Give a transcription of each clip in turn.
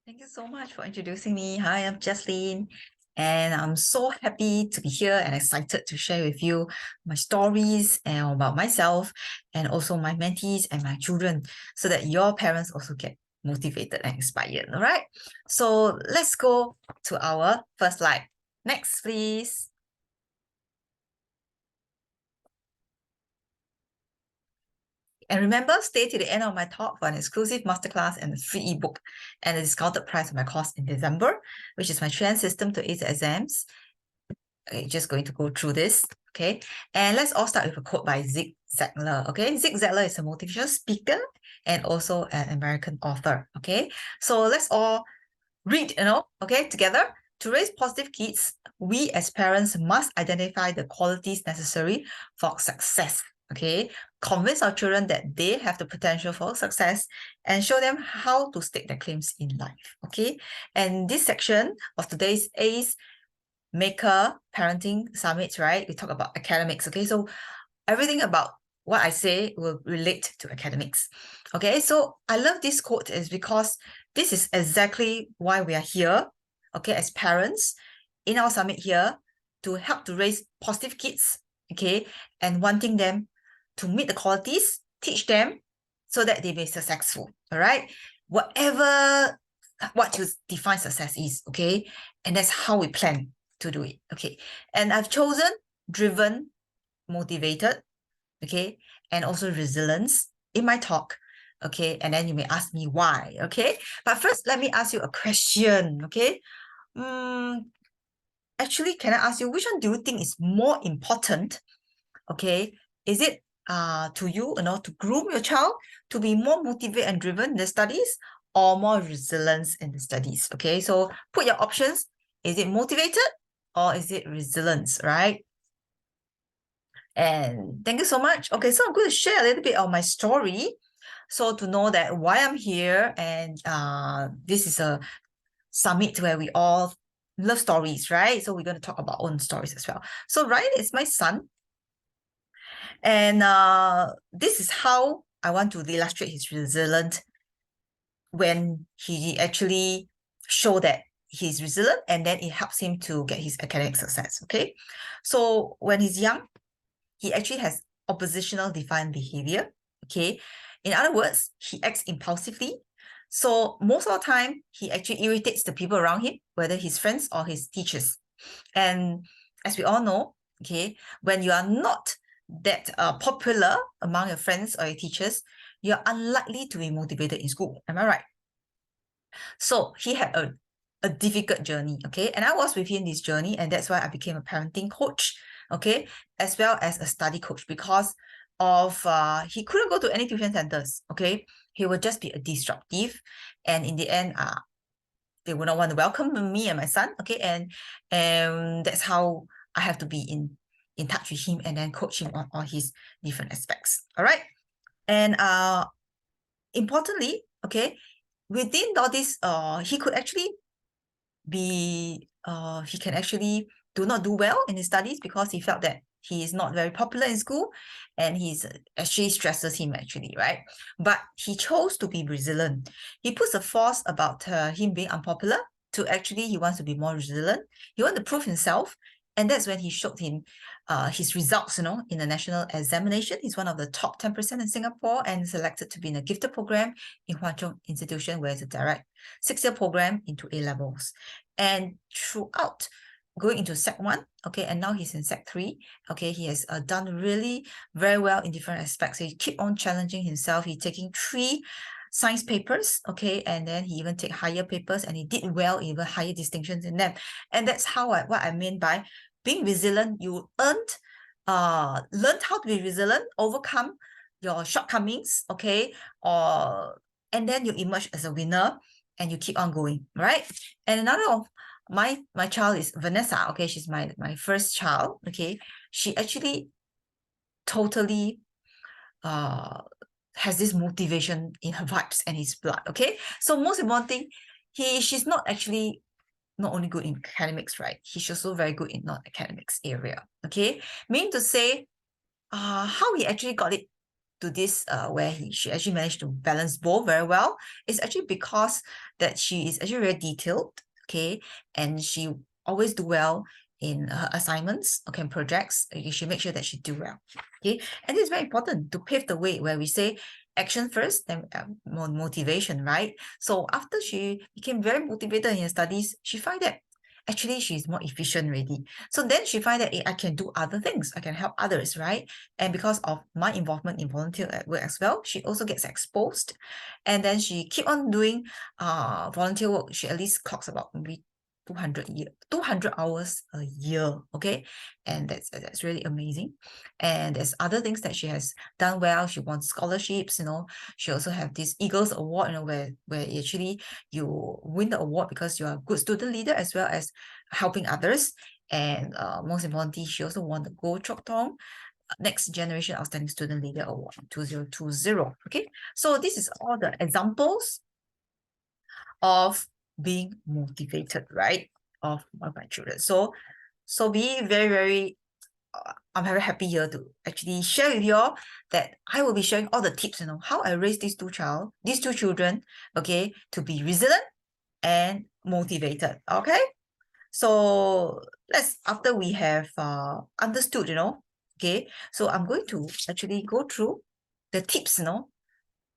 Thank you so much for introducing me. Hi, I'm Jasline, and I'm so happy to be here and excited to share with you my stories and about myself and also my mentees and my children so that your parents also get motivated and inspired. All right. So let's go to our first slide. Next, please. And remember, stay to the end of my talk for an exclusive masterclass and a free ebook and a discounted price of my course in December, which is my trend system to ace exams. Okay, just going to go through this. Okay, and let's all start with a quote by Zig Ziglar. Okay, Zig Ziglar is a motivational speaker and also an American author. Okay, so let's all read, okay, together. To raise positive kids, we as parents must identify the qualities necessary for success. Okay, convince our children that they have the potential for success and show them how to stake their claims in life. Okay, and this section of today's ACE Maker Parenting Summit, right? We talk about academics. Okay, so everything about what I say will relate to academics. Okay, so I love this quote is because this is exactly why we are here, okay, as parents in our summit here to help to raise positive kids, okay, and wanting them to meet the qualities, teach them so that they may be successful, all right? Whatever what you define success is, okay, and that's how we plan to do it, okay. And I've chosen driven, motivated, okay, and also resilience in my talk, okay, and then you may ask me why, okay. But first, let me ask you a question, okay. Actually, can I ask you, which one do you think is more important, okay? Is it to you, to groom your child to be more motivated and driven in the studies or more resilience in the studies, okay? So put your options. Is it motivated or is it resilience, right? And thank you so much. Okay, so I'm going to share a little bit of my story. So to know that why I'm here, and this is a summit where we all love stories, right? So we're going to talk about own stories as well. So Ryan is my son. And this is how I want to illustrate his resilience when he actually show that he's resilient, and then it helps him to get his academic success, okay? So when he's young, he actually has oppositional defiant behavior, okay? In other words, he acts impulsively. So most of the time, he actually irritates the people around him, whether his friends or his teachers. And as we all know, okay, when you are not that popular among your friends or your teachers, you're unlikely to be motivated in school. Am I right? So he had a difficult journey, okay? And I was with him this journey, and that's why I became a parenting coach, okay? As well as a study coach, because of he couldn't go to any tuition centers, okay? He would just be a disruptive, and in the end, they would not want to welcome me and my son, okay? And that's how I have to be in touch with him and then coach him on all his different aspects, all right? And importantly, okay, within all this, he could actually he can actually do not do well in his studies because he felt that he is not very popular in school, and he's actually stresses him actually, right? But he chose to be resilient. He puts a force about him being unpopular to actually he wants to be more resilient. He wants to prove himself, and that's when he showed him his results, in the national examination. He's one of the top 10% in Singapore and selected to be in a gifted program in Hwa Chong Institution, where it's a direct 6-year program into A levels. And throughout going into Sec 1, okay, and now he's in Sec 3, okay, he has done really very well in different aspects. So he keep on challenging himself. He's taking 3 science papers, okay, and then he even take higher papers, and he did well, even higher distinctions in them. And that's how what I mean by being resilient. You learned how to be resilient, overcome your shortcomings, okay, and then you emerge as a winner, and you keep on going, right? And another of my child is Vanessa, okay, she's my first child, okay. She actually totally has this motivation in her vibes and his blood, okay. So most important thing, she's not actually not only good in academics, right? He's also very good in non-academics area, okay. Meaning to say, how he actually got it to this where she actually managed to balance both very well, is actually because that she is actually very detailed, okay, and she always do well in her assignments, okay, and projects. She make sure that she do well, okay, and it's very important to pave the way where we say action first, then motivation, right? So after she became very motivated in her studies, she find that actually she's more efficient already. So then she find that I can do other things. I can help others, right? And because of my involvement in volunteer work as well, she also gets exposed. And then she keep on doing volunteer work. She at least clocks about maybe 200 hours a year, okay? And that's really amazing. And there's other things that she has done well. She won scholarships, She also have this Eagles Award, where actually you win the award because you are a good student leader as well as helping others. And most importantly, she also won the Go Chok Tong Next Generation Outstanding Student Leader Award 2020. Okay, so this is all the examples of being motivated, right, of my children. So be very, very I'm very happy here to actually share with you all that I will be sharing all the tips, how I raised these two children, okay, to be resilient and motivated. Okay, so after we have understood, okay, so I'm going to actually go through the tips,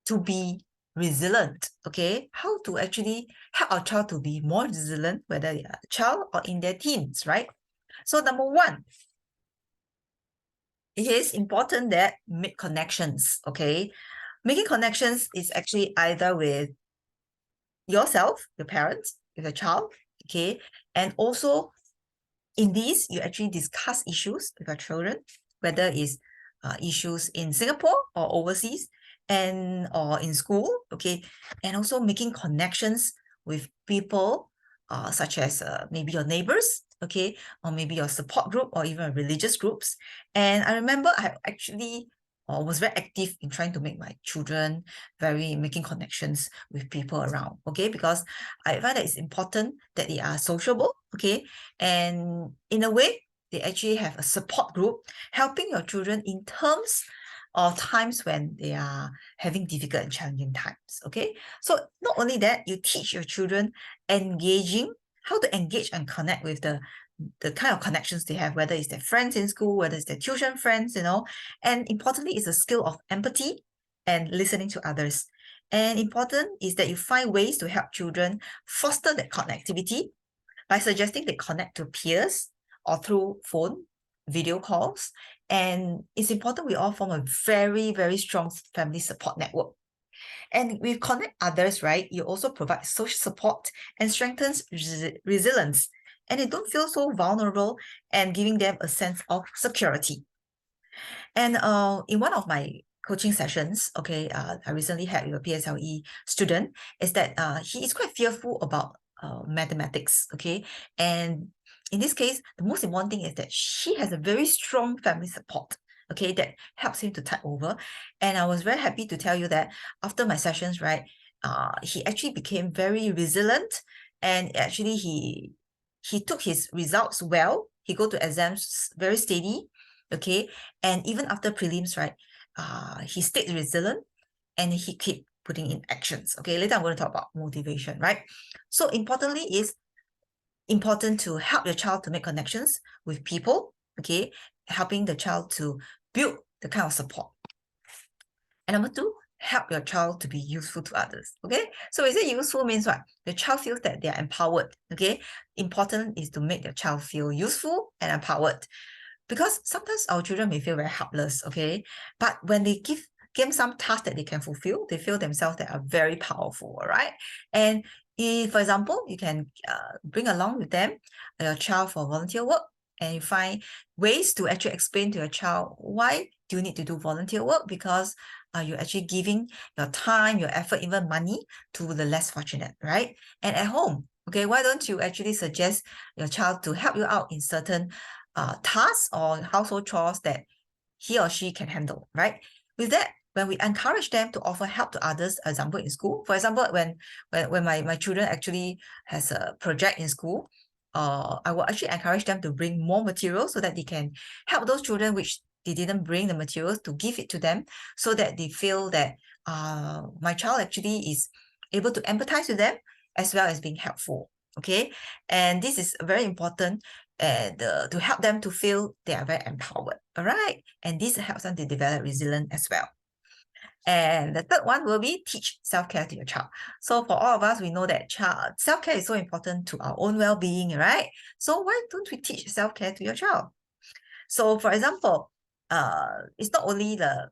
to be resilient, okay, how to actually help our child to be more resilient, whether they are a child or in their teens, right? So number one, it is important that make connections, okay? Making connections is actually either with yourself, your parents, with a child, okay? And also in these, you actually discuss issues with your children, whether it's issues in Singapore or overseas, or in school, okay? And also making connections with people such as maybe your neighbors, okay? Or maybe your support group or even religious groups. And I remember I actually was very active in trying to make my children making connections with people around, okay? Because I find that it's important that they are sociable, okay? And in a way, they actually have a support group helping your children in terms of times when they are having difficult and challenging times, okay? So not only that, you teach your children how to engage and connect with the kind of connections they have, whether it's their friends in school, whether it's their tuition friends, and importantly, it's a skill of empathy and listening to others. And important is that you find ways to help children foster that connectivity by suggesting they connect to peers or through phone, video calls. And it's important we all form a very, very strong family support network. And with connect others, right, you also provide social support and strengthens resilience. And they don't feel so vulnerable and giving them a sense of security. And in one of my coaching sessions, okay, I recently had with a PSLE student, is that he is quite fearful about mathematics, okay? And in this case, the most important thing is that she has a very strong family support, okay, that helps him to tide over. And I was very happy to tell you that after my sessions, right, he actually became very resilient, and actually he took his results well. He go to exams very steady, okay, and even after prelims, right, he stayed resilient and he keep putting in actions. Okay, later I'm going to talk about motivation, right? So importantly is important to help your child to make connections with people, okay, helping the child to build the kind of support. And number two, help your child to be useful to others, okay? So is it useful means what? The child feels that they are empowered, okay? Important is to make your child feel useful and empowered. Because sometimes our children may feel very helpless, okay? But when they give them some tasks that they can fulfill, they feel themselves that are very powerful, all right? And if, for example, you can bring along with them your child for volunteer work, and you find ways to actually explain to your child why do you need to do volunteer work, because you're actually giving your time, your effort, even money to the less fortunate, right? And at home, okay, why don't you actually suggest your child to help you out in certain tasks or household chores that he or she can handle, right? With that, when we encourage them to offer help to others, example in school, for example, when my children actually has a project in school, I will actually encourage them to bring more materials so that they can help those children which they didn't bring the materials to give it to them, so that they feel that my child actually is able to empathize with them as well as being helpful. Okay, and this is very important, and to help them to feel they are very empowered. All right, and this helps them to develop resilience as well. And the third one will be teach self-care to your child. So for all of us, we know that child self-care is so important to our own well-being, right? So why don't we teach self-care to your child? So for example, it's not only the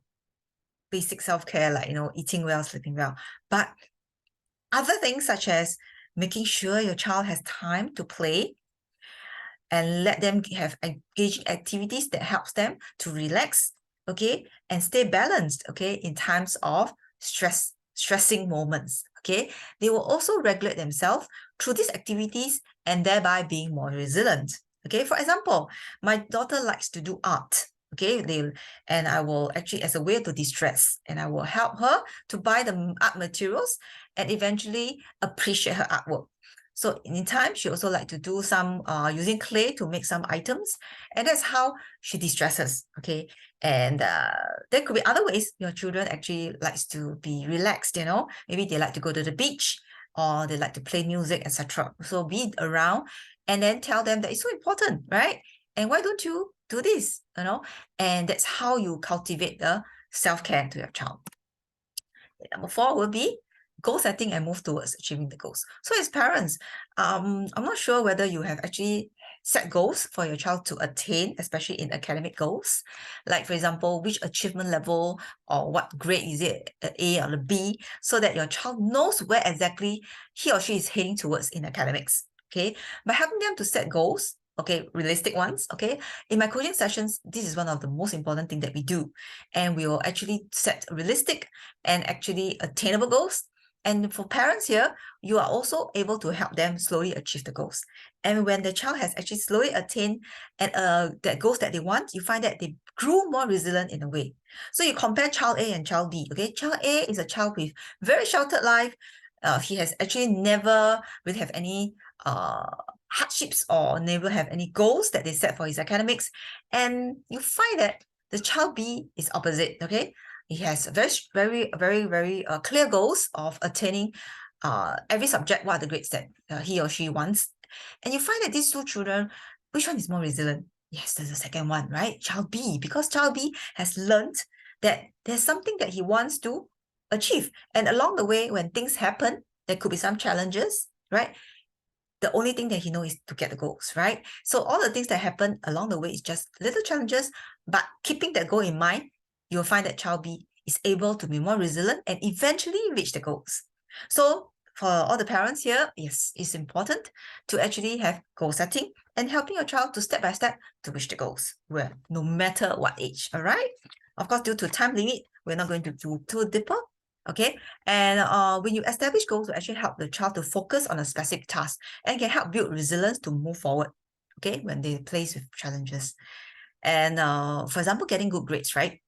basic self-care like, eating well, sleeping well, but other things such as making sure your child has time to play and let them have engaging activities that helps them to relax, okay, and stay balanced, okay, in times of stressing moments, okay. They will also regulate themselves through these activities and thereby being more resilient, okay. For example, my daughter likes to do art, okay, and I will actually, as a way to distress, and I will help her to buy the art materials and eventually appreciate her artwork. So in time, she also like to do some using clay to make some items, and that's how she distresses, okay? And there could be other ways your children actually likes to be relaxed, maybe they like to go to the beach, or they like to play music, etc. So be around and then tell them that it's so important, right? And why don't you do this, And that's how you cultivate the self-care to your child. Number 4 will be goal setting and move towards achieving the goals. So as parents, I'm not sure whether you have actually set goals for your child to attain, especially in academic goals. Like, for example, which achievement level or what grade is it, an A or a B, so that your child knows where exactly he or she is heading towards in academics. Okay, by helping them to set goals, okay, realistic ones, okay. In my coaching sessions, this is one of the most important things that we do. And we will actually set realistic and actually attainable goals. And for parents here, you are also able to help them slowly achieve the goals. And when the child has actually slowly attained and that goals that they want, you find that they grew more resilient in a way. So you compare child A and child B, okay? Child A is a child with very sheltered life. He has actually never really have any hardships or never have any goals that they set for his academics. And you find that the child B is opposite, okay? He has very clear goals of attaining every subject, what are the grades that he or she wants. And you find that these two children, which one is more resilient? Yes, there's the second one, right? Child B, because child B has learned that there's something that he wants to achieve. And along the way, when things happen, there could be some challenges, right? The only thing that he knows is to get the goals, right? So all the things that happen along the way is just little challenges, but keeping that goal in mind, you'll find that child B is able to be more resilient and eventually reach the goals. So for all the parents here, yes, it's important to actually have goal setting and helping your child to step by step to reach the goals, well, no matter what age, all right? Of course, due to time limit, we're not going to do too deeper, okay? And when you establish goals, will actually help the child to focus on a specific task and can help build resilience to move forward, okay, when they face with challenges. And for example, getting good grades, right?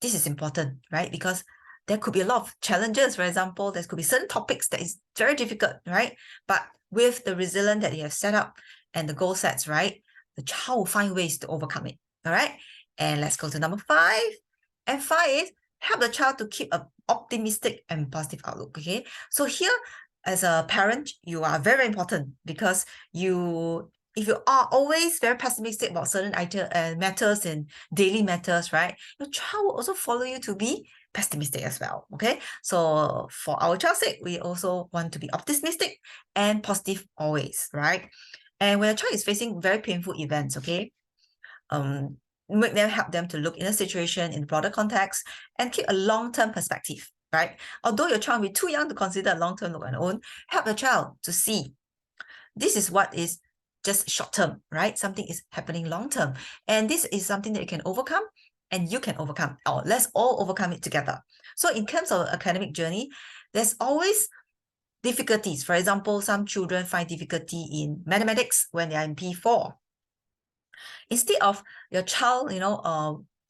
This is important, right? Because there could be a lot of challenges. For example, there could be certain topics that is very difficult, right? But with the resilience that you have set up and the goal sets, right, the child will find ways to overcome it, all right? And let's go to number 5. And 5 is help the child to keep an optimistic and positive outlook, okay? So here, as a parent, you are very important because if you are always very pessimistic about certain matters and daily matters, right, your child will also follow you to be pessimistic as well, okay? So for our child's sake, we also want to be optimistic and positive always, right? And when a child is facing very painful events, okay, make them help them to look in a situation in broader context and keep a long-term perspective, right? Although your child may be too young to consider a long-term look on their own, help the child to see this is what is just short-term, right? Something is happening long-term. And this is something that you can overcome and you can overcome, or let's all overcome it together. So in terms of academic journey, there's always difficulties. For example, some children find difficulty in mathematics when they are in P4. Instead of your child,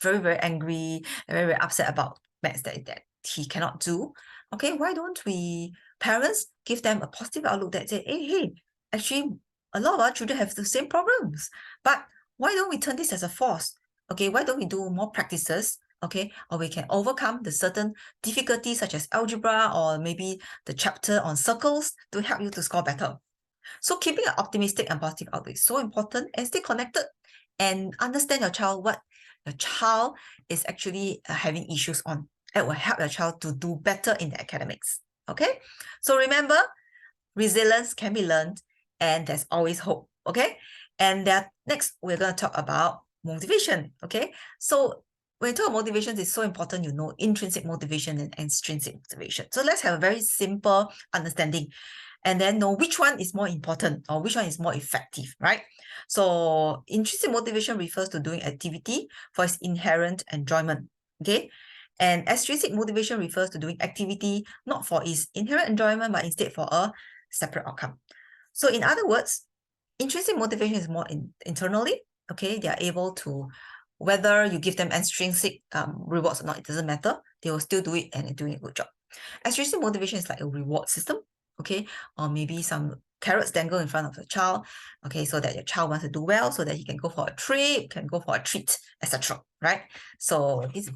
very angry, very upset about maths that he cannot do, okay, why don't we, parents, give them a positive outlook that say, hey, actually, a lot of our children have the same problems, but why don't we turn this as a force? Okay, why don't we do more practices? Okay, or we can overcome the certain difficulties such as algebra or maybe the chapter on circles to help you to score better. So keeping an optimistic and positive outlook is so important, and stay connected and understand your child, what your child is actually having issues on. It will help your child to do better in the academics. Okay, so remember, resilience can be learned and there's always hope. Okay, and that next we're going to talk about motivation. Okay, so when you talk about motivation, it's so important you know intrinsic motivation and extrinsic motivation. So let's have a very simple understanding and then know which one is more important or which one is more effective, right? So intrinsic motivation refers to doing activity for its inherent enjoyment, okay? And extrinsic motivation refers to doing activity not for its inherent enjoyment, but instead for a separate outcome. So in other words, intrinsic motivation is more internally, okay? They are able to, whether you give them extrinsic rewards or not, it doesn't matter. They will still do it and they're doing a good job. Extrinsic motivation is like a reward system, okay? Or maybe some carrots dangle in front of the child, okay, so that your child wants to do well, so that he can go for a trip, can go for a treat, etc., right? So this,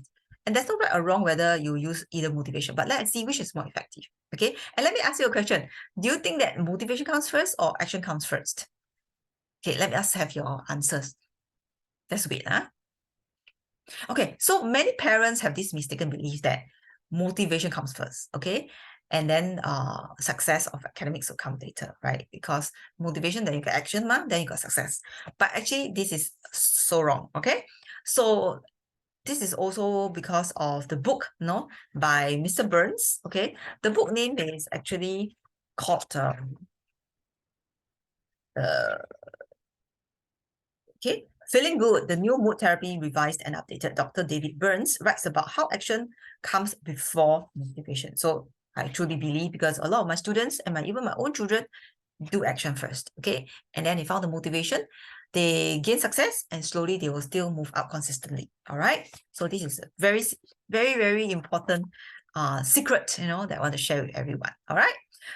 and there's no right or wrong whether you use either motivation, but let's see which is more effective, okay? And let me ask you a question. Do you think that motivation comes first or action comes first? Okay, let us have your answers. Let's wait, huh? Okay, so many parents have this mistaken belief that motivation comes first, okay? And then success of academics will come later, right? Because motivation, then you got action, then you got success. But actually, this is so wrong, okay? So this is also because of the book, no, by Mr. Burns, okay? The book name is actually called, okay, Feeling Good, the New Mood Therapy Revised and Updated. Dr. David Burns writes about how action comes before motivation. So I truly believe, because a lot of my students and even my own children do action first, okay? And then they found the motivation, they gain success, and slowly they will still move up consistently, all right? So this is a very, very, very important secret, you know, that I want to share with everyone, all right?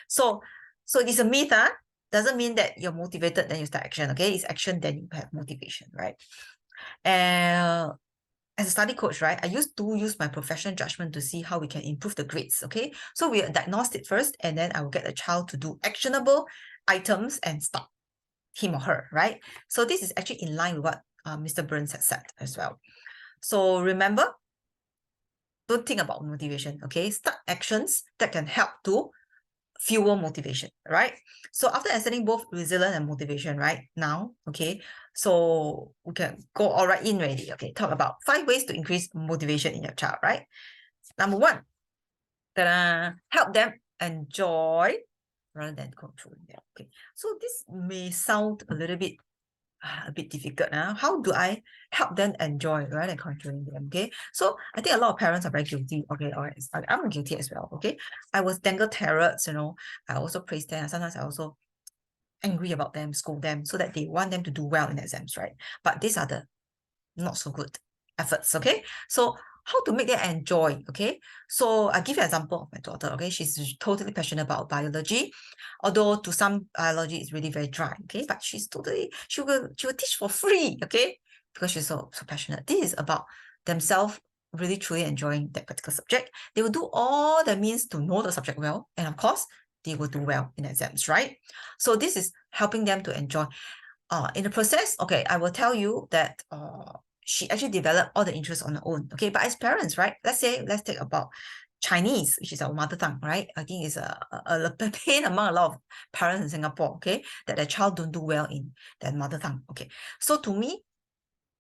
So it's a myth, doesn't mean that you're motivated, then you start action, okay? It's action, then you have motivation, right? And as a study coach, right, I used to use my professional judgment to see how we can improve the grades, okay? So we diagnose it first, and then I will get the child to do actionable items and stop him or her, right? So this is actually in line with what Mr. Burns has said as well. So remember, don't think about motivation, okay? Start actions that can help to fuel motivation, right? So after understanding both resilience and motivation, right now, okay, so we can go all right in already, okay, talk about 5 ways to increase motivation in your child, right? Number 1, help them enjoy rather than controlling them, okay? So this may sound a bit difficult. How do I help them enjoy rather than controlling them? Okay, so I think a lot of parents are very guilty. Okay, or I'm guilty as well. Okay, I was dangle carrots, you know, I also praise them. Sometimes I also angry about them, scold them, so that they want them to do well in exams, right? But these are the not so good efforts. Okay, so how to make them enjoy? Okay, so I give you an example of my daughter. Okay, she's totally passionate about biology, although to some biology is really very dry. Okay, but she will teach for free. Okay, because she's so passionate. This is about themselves really truly enjoying that particular subject. They will do all the means to know the subject well, and of course they will do well in exams, right? So this is helping them to enjoy. In the process, okay, I will tell you that she actually developed all the interests on her own. Okay, but as parents, right? Let's take about Chinese, which is our mother tongue, right? I think it's a pain among a lot of parents in Singapore, okay, that their child don't do well in their mother tongue. Okay, so to me,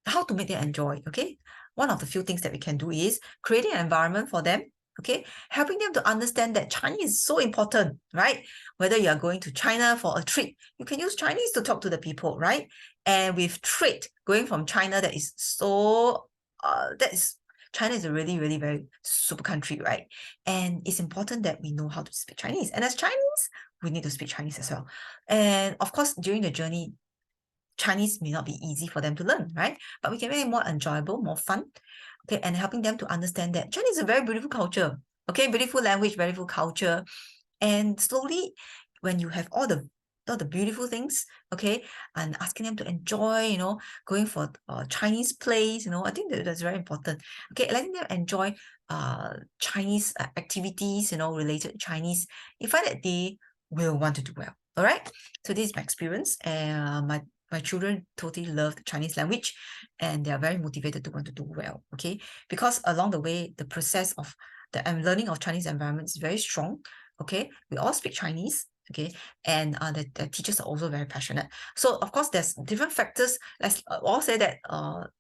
how to make them enjoy? Okay, one of the few things that we can do is creating an environment for them. Okay, helping them to understand that Chinese is so important, right? Whether you are going to China for a trip, you can use Chinese to talk to the people, right? And with trade going from China, that is so, China is a really, really very super country, right? And it's important that we know how to speak Chinese. And as Chinese, we need to speak Chinese as well. And of course, during the journey, Chinese may not be easy for them to learn, right? But we can make it more enjoyable, more fun, okay? And helping them to understand that Chinese is a very beautiful culture, okay? Beautiful language, beautiful culture. And slowly, when you have all the all the beautiful things, okay, and asking them to enjoy, you know, going for Chinese plays, you know, I think that's very important. Okay, letting them enjoy Chinese activities, you know, related to Chinese. You find that they will want to do well. All right. So this is my experience, and my children totally love the Chinese language, and they are very motivated to want to do well. Okay, because along the way, the process of the learning of Chinese environment is very strong. Okay, we all speak Chinese. Okay, and the teachers are also very passionate. So of course, there's different factors. Let's all say that it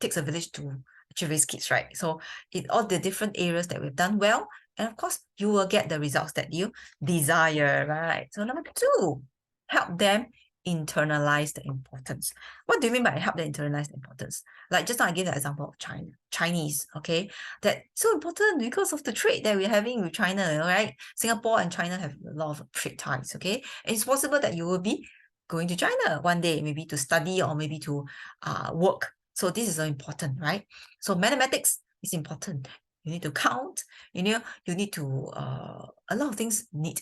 takes a village to actually raise kids, right? So in all the different areas that we've done well, and of course, you will get the results that you desire, right? So number two, help them internalize the importance. What do you mean by help them internalize the importance? Like just now I gave the example of Chinese, okay? That's so important because of the trade that we're having with China, right? Singapore and China have a lot of trade ties, okay? And it's possible that you will be going to China one day, maybe to study or maybe to work. So this is so important, right? So mathematics is important. You need to count, you know, you need to, a lot of things need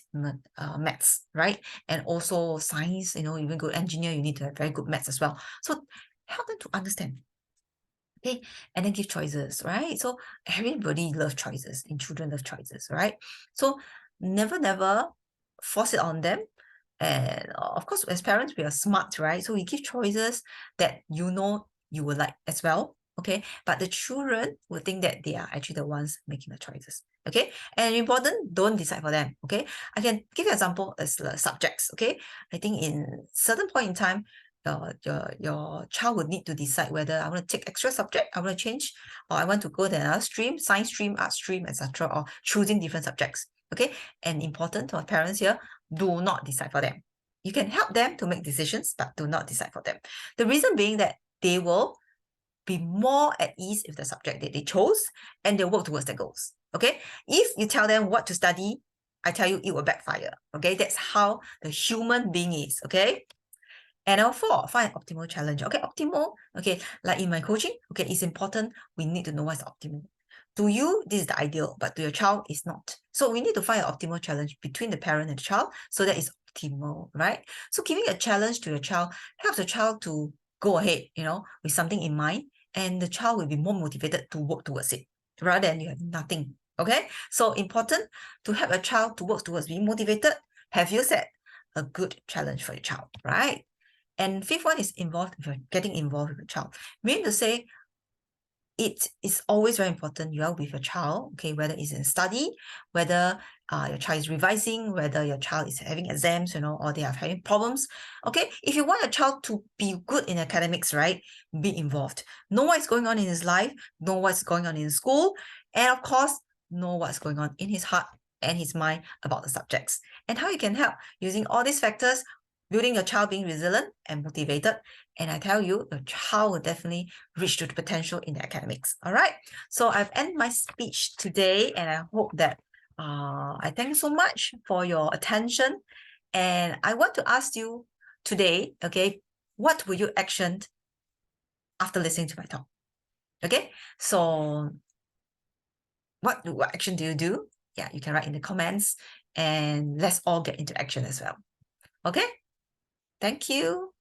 maths, right? And also science, you know, even good engineer, you need to have very good maths as well. So help them to understand. Okay, and then give choices, right? So everybody loves choices, and children love choices, right? So never force it on them. And of course, as parents, we are smart, right? So we give choices that you know you will like as well. Okay, but the children will think that they are actually the ones making the choices. Okay, and important, don't decide for them. Okay, I can give you an example as the subjects. Okay, I think in certain point in time, your child would need to decide whether I want to take extra subject, I want to change, or I want to go to another stream, science stream, art stream, etc., or choosing different subjects. Okay, and important to our parents here, do not decide for them. You can help them to make decisions, but do not decide for them. The reason being that they will be more at ease with the subject that they chose, and they'll work towards their goals. Okay, if you tell them what to study, I tell you it will backfire. Okay, that's how the human being is. Okay. And number four, find an optimal challenge. Okay, optimal. Okay, like in my coaching, okay, it's important. We need to know what's optimal. To you, this is the ideal, but to your child, it's not. So we need to find an optimal challenge between the parent and the child so that it's optimal, right? So giving a challenge to your child helps the child to go ahead, you know, with something in mind, and the child will be more motivated to work towards it rather than you have nothing. Okay, so important to help a child to work towards being motivated. Have you set a good challenge for your child, right? And fifth one is getting involved with the child. Meaning to say, it is always very important you are with your child, okay, whether it's in study, whether your child is revising, whether your child is having exams, you know, or they are having problems. Okay, if you want your child to be good in academics, right, be involved. Know what's going on in his life, know what's going on in school, and of course, know what's going on in his heart and his mind about the subjects. And how you can help using all these factors, building your child being resilient and motivated. And I tell you, your child will definitely reach to the potential in the academics. All right. So I've ended my speech today, and I hope that I thank you so much for your attention. And I want to ask you today, okay, what will you action after listening to my talk? Okay. So what action do you do? Yeah, you can write in the comments, and let's all get into action as well. Okay. Thank you.